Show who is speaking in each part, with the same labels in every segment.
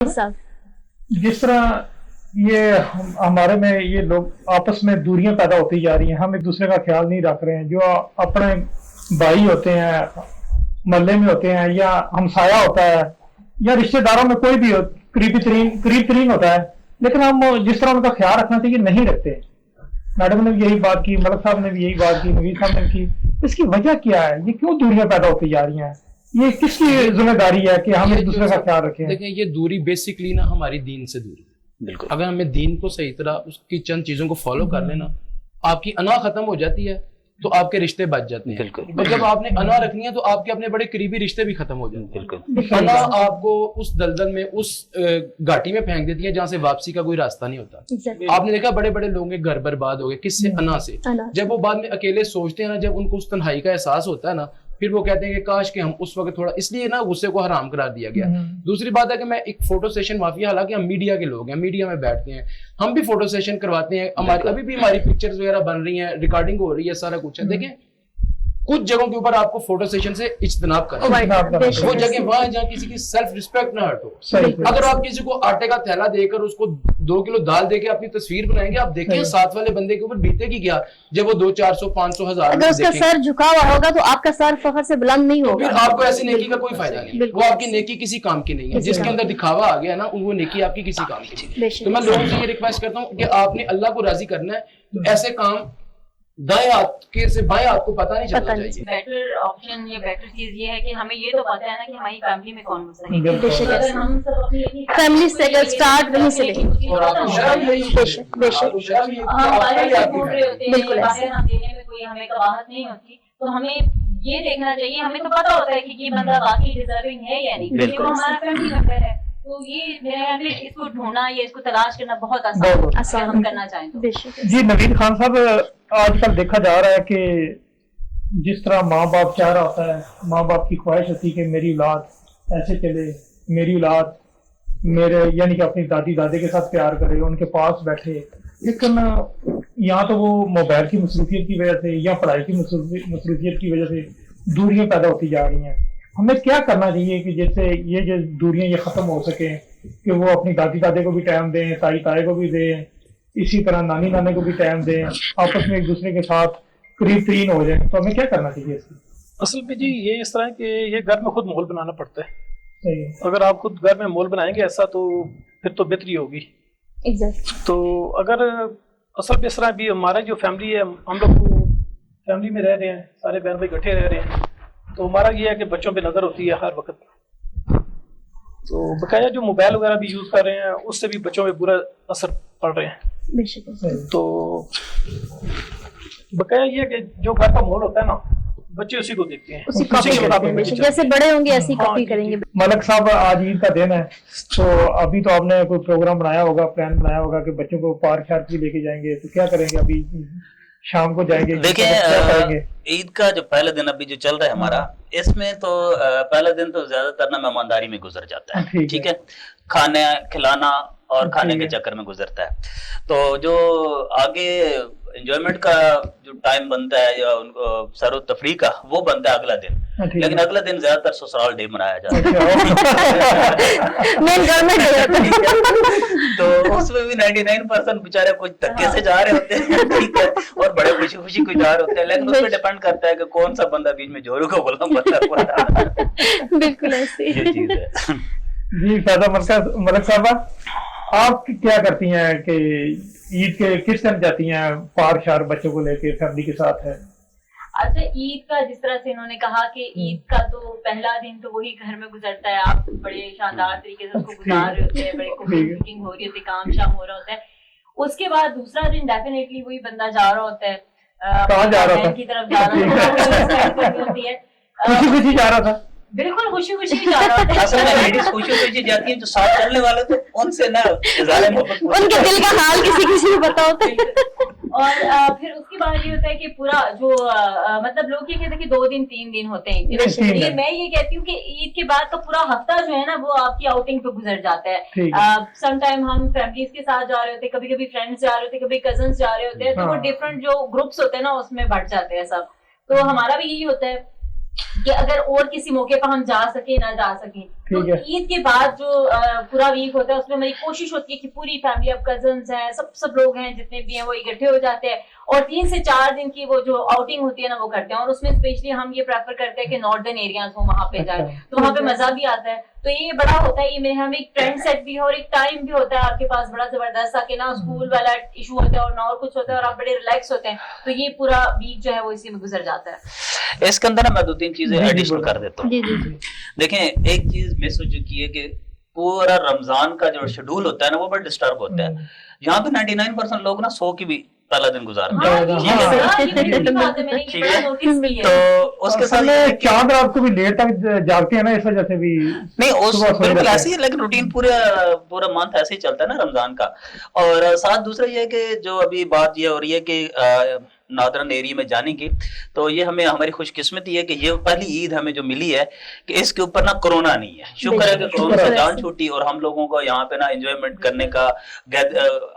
Speaker 1: صاحب
Speaker 2: جس طرح یہ ہمارے میں یہ لوگ آپس میں دوریاں پیدا ہوتی جا رہی ہیں، ہم ایک دوسرے کا خیال نہیں رکھ رہے ہیں، جو اپنے بھائی ہوتے ہیں محلے میں ہوتے ہیں یا ہمسایہ ہوتا ہے یا رشتہ داروں میں کوئی بھی قریب ترین ہوتا ہے، لیکن ہم جس طرح ان کا خیال رکھنا چاہیے نہیں رکھتے. میڈم نے بھی یہی بات کی، ملک صاحب نے بھی یہی بات کی، نوید صاحب نے بھی کی. اس کی وجہ کیا ہے؟ یہ کیوں دوریاں پیدا ہوتی جا رہی ہیں؟ یہ کس کی ذمہ داری ہے کہ ہم ایک دوسرے کا خیال رکھیں؟
Speaker 3: دیکھیں یہ دوری بیسکلی نا ہماری دین سے دوری. بالکل اگر ہمیں دین کو صحیح طرح اس کی چند چیزوں کو فالو کر لینا، آپ کی انا ختم ہو جاتی ہے تو آپ کے رشتے بچ جاتے ہیں. بالکل. اور جب آپ نے انا رکھنی ہے تو آپ کے اپنے بڑے قریبی رشتے بھی ختم ہو جاتے ہیں. بالکل. انا آپ کو اس دلدل میں اس گھاٹی میں پھینک دیتی ہے جہاں سے واپسی کا کوئی راستہ نہیں ہوتا. آپ نے دیکھا بڑے بڑے لوگوں کے گھر برباد ہو گئے کس سے؟ انا سے. جب وہ بعد میں اکیلے سوچتے ہیں نا، جب ان کو اس تنہائی کا احساس ہوتا ہے نا، پھر وہ کہتے ہیں کہ کاش کہ ہم اس وقت تھوڑا، اس لیے نا غصے کو حرام قرار دیا گیا. دوسری بات ہے کہ میں ایک فوٹو سیشن معافی، حالانکہ ہم میڈیا کے لوگ ہیں، میڈیا میں بیٹھتے ہیں، ہم بھی فوٹو سیشن کرواتے ہیں، ہماری ابھی بھی ہماری پکچرز وغیرہ بن رہی ہیں، ریکارڈنگ ہو رہی ہے، سارا کچھ ہے. دیکھیں کچھ جگہوں کے اوپر آپ کو فوٹو سیشن سے اجتناب کرنا ہے. وہ جگہ وہاں جہاں کسی کی سیلف ریسپیکٹ نہ ہرٹ ہو. اگر آپ کسی کو آٹے کا تھیلا دے کر اس کو 2 کلو دال دے کے اپنی تصویر بنائیں گے، آپ دیکھیں ساتھ والے بندے کے اوپر بیتے گی کیا جب وہ 200 400 500 1000
Speaker 1: اگر اس کا سر جھکا ہوا ہوگا تو آپ کا سر فخر سے بلند نہیں ہوگا.
Speaker 3: پھر آپ کو ایسی نیکی کا کوئی فائدہ نہیں. وہ آپ کی نیکی کسی کام کی نہیں ہے. جس کے اندر دکھاوا آ گیا نا، وہ نیکی آپ کی کسی کام کی نہیں. تو میں لوگوں سے یہ ریکویسٹ کرتا ہوں کہ آپ نے اللہ کو راضی کرنا ہے تو ایسے کام دائیں ہاتھ کے سے بائیں ہاتھ کو پتہ نہیں چلنا چاہیے.
Speaker 4: بیٹر آپشن یا بیٹر چیز یہ ہے کہ ہمیں یہ تو پتہ ہے نا کہ ہماری فیملی میں کون گزرے گا. اگر ہم سب اپنی
Speaker 1: فیملی سے اگر اسٹارٹ وہیں سے لیں.
Speaker 3: اور آپ کو شرم نہیں،
Speaker 1: بے شک
Speaker 4: ہم باہر سے ڈھونڈ رہے ہوتے ہیں، باہر ہم دینے میں کوئی ہمیں قباحت نہیں ہوتی، تو ہمیں یہ دیکھنا چاہیے. ہمیں تو پتہ ہوتا ہے کہ یہ بندہ باقی ڈیزرونگ ہے یا نہیں، کیونکہ وہ ہمارا فیملی ممبر ہے. تو یہ میرے خیال اس کو ڈھونڈنا یا اس کو تلاش کرنا بہت آسان ہم کرنا چاہیں تو.
Speaker 2: جی نوید خان صاحب، آج کل دیکھا جا رہا ہے کہ جس طرح ماں باپ چاہ رہا ہوتا ہے، ماں باپ کی خواہش ہوتی ہے کہ میری اولاد ایسے چلے، میری اولاد میرے یعنی کہ اپنی دادی دادے کے ساتھ پیار کرے، ان کے پاس بیٹھے، لیکن یہاں تو وہ موبائل کی مصروفیت کی وجہ سے یا پڑھائی کی مصروفیت کی وجہ سے دوریاں پیدا ہوتی جا رہی ہیں. ہمیں کیا کرنا چاہیے کہ جیسے یہ جو دوریاں یہ ختم ہو سکیں، کہ وہ اپنی دادی دادے کو بھی ٹائم دیں، تائی تائے کو بھی دیں، اسی طرح نانی نانے کو بھی ٹائم دیں، آپس میں ایک دوسرے کے ساتھ قریب ترین ہو جائیں؟ تو ہمیں کیا کرنا چاہیے اس کی؟
Speaker 5: اصل میں جی یہ اس طرح ہے کہ یہ گھر میں خود ماحول بنانا پڑتا ہے.
Speaker 2: صحیح.
Speaker 5: اگر آپ خود گھر میں ماحول بنائیں گے ایسا تو پھر تو بہتری ہوگی. تو اگر اصل میں اس طرح بھی ہمارا جو فیملی ہے، ہم لوگ فیملی میں رہ رہے ہیں، سارے بہن بھائی اکٹھے رہ رہے ہیں، تو ہمارا یہ ہے کہ بچوں پہ نظر ہوتی ہے ہر وقت. تو بقایا جو موبائل وغیرہ بھی یوز کر رہے ہیں اس سے بھی بچوں پہ برا اثر پڑ رہے ہیں. تو بقایا یہ ہے کہ جو گھر کا ماحول ہوتا ہے نا، بچے اسی کو دیکھتے ہیں،
Speaker 1: جیسے بڑے ہوں گے ایسی کاپی کریں گے.
Speaker 2: ملک صاحب، آج عید کا دن ہے، تو ابھی تو آپ نے کوئی پروگرام بنایا ہوگا، پلان بنایا ہوگا کہ بچوں کو پارک شارک بھی لے کے جائیں گے، تو کیا کریں گے؟ ابھی شام کو جائیں گے.
Speaker 6: دیکھیں عید کا جو پہلا دن ابھی جو چل رہا ہے ہمارا، اس میں تو پہلا دن تو زیادہ تر نا مہمانداری میں گزر جاتا ہے. ٹھیک ہے، کھانے کھلانا اور کھانے کے چکر میں گزرتا ہے. تو جو آگے انجوائمنٹ کا جو ٹائم بنتا ہے یا ان کو سیر و تفریح کا، وہ بنتا ہے اگلا دن. لیکن اگلا دن زیادہ تر سسرال ڈے منایا جاتا ہے. تو اس میں بھی 99% بیچارے کچھ دھکے سے جا رہے ہوتے ہیں، ٹھیک ہے، اور بڑے خوشی خوشی کوئی جا رہے ہوتے ہیں. لیکن اس پہ ڈیپینڈ کرتا ہے کہ کون سا بندہ بیچ میں جورو کو غلام بنتا ہے.
Speaker 1: بالکل ایسے
Speaker 6: یہ چیز ہے.
Speaker 2: جی فیضہ ملک صاحبہ، آپ کیا کرتی ہیں کہ عید کے کس ٹائم جاتی ہیں پارک شارک بچوں کو لے کے فیملی کے ساتھ ہے؟
Speaker 4: اچھا، عید کا جس طرح سے انہوں نے کہا کہ عید کا تو پہلا دن تو وہی گھر میں گزرتا ہے، آپ بڑے شاندار طریقے سے اس کو گزار رہے ہوتے ہیں، بڑے کوکنگ ہو رہی ہوتی ہے، کام شام ہو رہا ہوتا ہے. اس کے بعد دوسرا دن ڈیفینیٹلی وہی بندہ جا رہا ہوتا ہے،
Speaker 2: کہاں جا رہا تھا؟
Speaker 4: کی طرف جا رہا ہوتی ہے،
Speaker 2: خوشی خوشی جا رہا تھا.
Speaker 4: بالکل خوشی خوشی جا رہا ہوتا ہے.
Speaker 6: اصل میں لیڈیز خوشی خوشی جاتی ہیں، جو ساتھ چلنے والے تو ان سے نہ اظہار محبت،
Speaker 1: ان کے دل کا حال کسی کو پتا ہوتا ہے.
Speaker 4: اور پھر اس کے بعد یہ ہوتا ہے کہ پورا جو مطلب لوگ یہ کہتے ہیں کہ 2 دن 3 دن ہوتے ہیں. میں یہ کہتی ہوں کہ عید کے بعد کا پورا ہفتہ جو ہے نا وہ آپ کی آؤٹنگ پہ گزر جاتا ہے. سم ٹائم ہم فیملیز کے ساتھ جا رہے ہوتے ہیں، کبھی کبھی فرینڈس جا رہے ہوتے ہیں، کبھی کزنس جا رہے ہوتے ہیں، تو وہ ڈفرنٹ جو گروپس ہوتے ہیں نا اس میں بٹ جاتے ہیں سب. تو ہمارا بھی یہی ہوتا ہے. کہ اگر اور کسی موقع پر ہم جا سکیں نہ جا سکیں. تو عید کے بعد جو پورا ویک ہوتا ہے اس میں ہماری کوشش ہوتی ہے کہ پوری فیملی, اب کزنس ہیں, سب لوگ ہیں جتنے بھی ہیں وہ اکٹھے ہو جاتے ہیں اور 3 سے 4 دن کی وہ جو آؤٹنگ ہوتی ہے نا وہ کرتے ہیں. اور اس میں اسپیشلی ہم یہ پریفر کرتے ہیں کہ ناردرن ایریاز ہوں وہاں پہ جائیں تو وہاں پہ مزہ بھی آتا ہے. تو یہ بڑا ہوتا ہے, یہ میرے ہمیں ایک ٹرینڈ سیٹ بھی ہے اور ایک ٹائم بھی ہوتا ہے آپ کے پاس بڑا زبردست کہ نہ اسکول والا ایشو ہوتا ہے اور نہ اور کچھ ہوتا ہے اور آپ بڑے ریلیکس ہوتے ہیں. تو یہ پورا ویک جو ہے وہ اسی میں گزر جاتا ہے.
Speaker 6: اس کے اندر میں 2-3 چیزیں ایڈیشنل کر دیتا ہوں. دیکھیں ایک چیز مس ہو چکی ہے کہ پورا رمضان کا جو شیڈول ہوتا ہے نا وہ بڑا ڈسٹرب ہوتا ہے. یہاں پہ 99% لوگ نا 100 کی بھی پہلا دن گزارتے ہیں. تو اس کے ساتھ
Speaker 2: چاند رات کو بھی دیر تک جاگتے ہیں نا, اس وجہ سے بھی
Speaker 6: نہیں بالکل ایسے ہی, لیکن روٹین پورا منتھ ایسے ہی چلتا ہے نا رمضان کا. اور ساتھ دوسرا یہ کہ جو ابھی بات یہ ہو رہی ہے کہ نادرن ایریا میں جانے کی, تو یہ ہماری خوش قسمتی ہے کہ یہ پہلی عید ہمیں جو ملی ہے کہ اس کے اوپر نا کورونا نہیں ہے. شکر ہے کہ کورونا سے جان چھوٹی اور ہم لوگوں کو یہاں پہ نا انجوائمنٹ کرنے کا,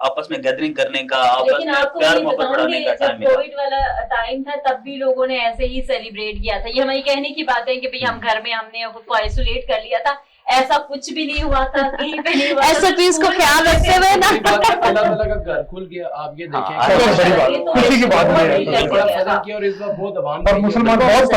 Speaker 6: آپس میں گیدرنگ کرنے کا, آپس میں پیار محبت بڑھانے کا ٹائم ملا.
Speaker 4: کووڈ والا ٹائم تھا تب بھی لوگوں نے ایسے ہی سیلیبریٹ کیا تھا. یہ ہماری کہنے کی بات ہے کہ بھئی ہم گھر میں ہم نے خود کو آئسولیٹ کر لیا تھا. ایسا کچھ بھی نہیں ہوا تھا, کہیں پہ نہیں ہوا تھا.
Speaker 1: ایسے پیس کو خیال رکھتے ہوئے نا
Speaker 3: اللہ تعالیٰ کا گھر کھل گیا. آپ یہ دیکھیں
Speaker 2: خوشی کی بات
Speaker 3: بڑا فضل کیا اور اس بار بہت عوام
Speaker 2: اور مسلمان
Speaker 3: بہت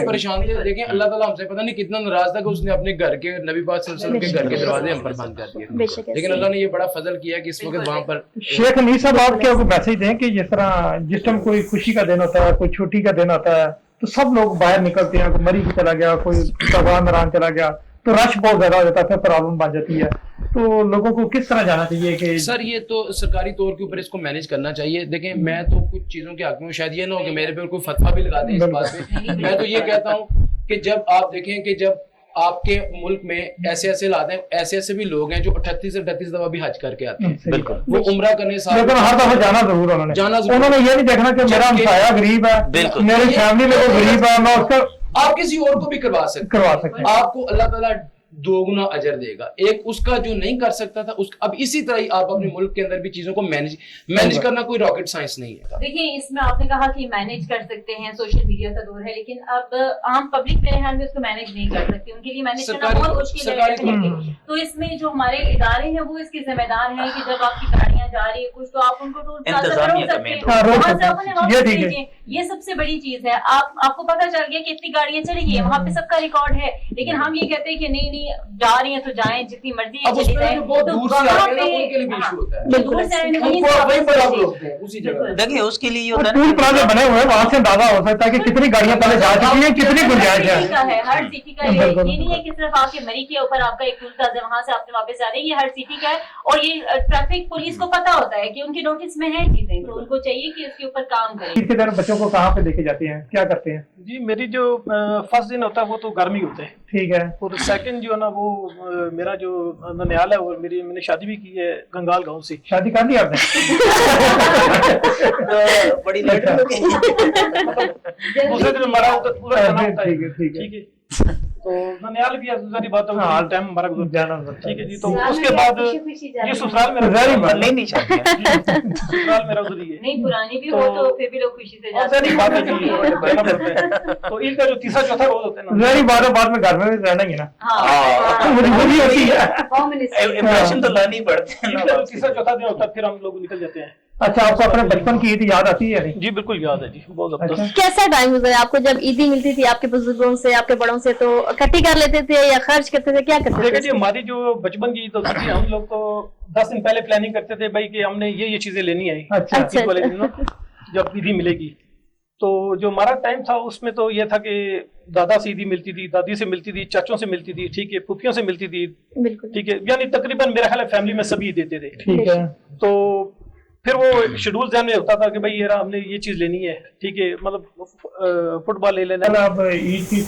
Speaker 3: پریشان تھے. دیکھیں اللہ تعالیٰ ہم سے پتہ نہیں کتنا ناراض تھا کہ اس نے اپنے گھر کے نبی پاک صلی اللہ علیہ وسلم کے گھر کے دروازے ہم پر بند کر دیے, لیکن اللہ نے یہ بڑا فضل کیا کہ اس وقت وہاں پر.
Speaker 2: شیخ انیس صاحب آپ کیا میسج دیں کہ جس طرح جس ٹائم کوئی خوشی کا دن ہوتا ہے, کوئی چھٹی کا دن ہوتا ہے, تو سب لوگ باہر نکلتے ہیں, کوئی مری چلا گیا, کوئی تہوار نران چلا گیا, تو رش بہت زیادہ ہو جاتا ہے, پھر پرابلم بن جاتی ہے. تو لوگوں کو کس طرح جانا چاہیے کہ
Speaker 3: سر یہ تو سرکاری طور کے اوپر اس کو مینیج کرنا چاہیے. دیکھیں میں تو کچھ چیزوں کے حق میں ہوں, شاید یہ نہ ہو کہ میرے پہ کوئی فتویٰ بھی لگا دیں اس بات پہ. میں تو یہ کہتا ہوں کہ جب آپ دیکھیں کہ جب آپ کے ملک میں ایسے حالات ہیں, ایسے بھی لوگ ہیں جو 38 سے 38 دفعہ بھی حج کر کے آتے ہیں. بالکل وہ عمرہ کرنے
Speaker 2: لیکن ہر دفعہ جانا ضرور انہوں نے یہ نہیں دیکھنا کہ میرا ہمسایہ غریب ہے, میری فیملی میں وہ غریب ہے, میں اس کا
Speaker 3: آپ کسی اور کو بھی کروا سکتے ہیں. آپ کو اللہ تعالیٰ دوگنا اجر دے گا. ایک اس کا جو نہیں کر سکتا تھا اب اسی طرح ہی آپ اپنے ملک کے اندر بھی چیزوں کو مینیج کرنا کوئی راکٹ سائنس نہیں ہے.
Speaker 4: دیکھیں اس میں آپ نے کہا کہ مینیج کر سکتے ہیں, سوشل میڈیا کا دور ہے, لیکن اب عام پبلک میرے خیال میں اس کو مینیج نہیں کر سکتی. ان کے لیے مینیج کرنا بہت مشکل ہے. تو اس میں جو ہمارے ادارے ہیں وہ اس کے ذمہ دار ہیں کہ جب آپ کی گاڑیاں جا رہی ہے کچھ تو آپ ان کو ٹول پلازا پر روک سکتے ہیں. یہ سب سے بڑی چیز ہے. آپ کو پتا چل گیا کہ اتنی گاڑیاں چلی گئی ہیں, وہاں پہ سب کا ریکارڈ ہے, لیکن ہم یہ کہتے ہیں کہ نہیں جا رہی ہیں تو جائیں, جتنی مرضی چلی جائیں.
Speaker 6: دیکھیں اس کے لیے
Speaker 2: ٹول پلازا بنے ہوئے, وہاں سے اندازہ ہو سکتا ہے کہ کتنی گاڑیاں پہلے جا چکی ہیں, کتنی گنجائش ہے.
Speaker 4: ہر سٹی کا یہ نہیں ہے کہ صرف آپ کے مری کے اوپر آپ کا ایک ٹول پلازا وہاں سے آپ نے واپس آ رہے ہیں, یہ ہر سٹی کا ہے. اور یہ ٹریفک پولیس کو پتا ہوتا ہے کہ ان کے نوٹس میں ہے چیزیں, تو ان کو چاہیے کہ اس کے اوپر کام کریں.
Speaker 2: عید کے دن بچوں کو کہاں پہ لے کے جاتے ہیں, کیا کرتے ہیں؟
Speaker 5: جی میری جو فرسٹ دن ہوتا ہے وہ تو گرمی ہوتا ہے,
Speaker 2: ٹھیک ہے.
Speaker 5: اور سیکنڈ جو ہے نا وہ میرا جو ننیال ہے, اور میں نے شادی بھی کی ہے گنگال گاؤں سے.
Speaker 2: شادی کر لی آپ نے؟
Speaker 6: بڑی لیٹ
Speaker 5: دوسرے دن ہمارا پورا جانا ہوتا ہے.
Speaker 2: ٹھیک ہے.
Speaker 5: تو ننیال بھی ساری بات ہے, ٹائم ہمارا گزرتا ہے. ٹھیک ہے جی. تو اس کے بعد یہ سسرال میرا
Speaker 6: نہیں چاہتے,
Speaker 5: سسرال میرا ادھر ہی ہے.
Speaker 4: نہیں پرانی بھی ہو تو پھر بھی لوگ خوشی سے جاتے
Speaker 5: ہیں. تو عید کا جو تیسرا چوتھا روز ہوتا ہے نا,
Speaker 2: ظاہری بات ہے, بعد میں گھر میں رہنا ہی ہے نا, مجبوری ہوتی ہے,
Speaker 6: امپریشن تو لانی پڑتے ہیں.
Speaker 5: تیسرا چوتھا دن ہوتا ہے پھر ہم لوگ نکل جاتے ہیں.
Speaker 2: اچھا آپ کو اپنے بچپن کی عید یاد آتی ہے؟
Speaker 5: جی بالکل یاد ہے جی, بہت زبردست.
Speaker 1: کیسا ٹائم گزرا آپ کو جب عیدی ملتی تھی آپ کے بزرگوں سے, آپ کے بڑوں سے, تو اکٹھی کر لیتے تھے یا خرچ کرتے تھے, کیا کرتے
Speaker 5: دیکھیں
Speaker 1: تھے؟
Speaker 5: جی ہماری جو بچپن کی عید ہوتی تھی, ہم لوگ تو 10 دن پہلے پلاننگ کرتے تھے بھائی کہ ہم نے یہ چیزیں لینی ہے عید والے دن جب عیدی ملے گی. تو جو ہمارا ٹائم تھا اس میں تو یہ تھا کہ دادا سے عیدی ملتی تھی, دادی سے ملتی تھی, چاچوں سے ملتی تھی, ٹھیک ہے, پھوپھیوں سے ملتی تھی, ٹھیک ہے, یعنی تقریباً میرا خیال ہے فیملی میں سبھی دیتے تھے.
Speaker 2: ٹھیک ہے.
Speaker 5: تو پھر وہ شیڈول ذہن میں ہوتا تھا کہ بھائی یہ ہم نے یہ چیز لینی ہے, ٹھیک ہے, مطلب فٹ بال لے لینا.
Speaker 2: اب عید کی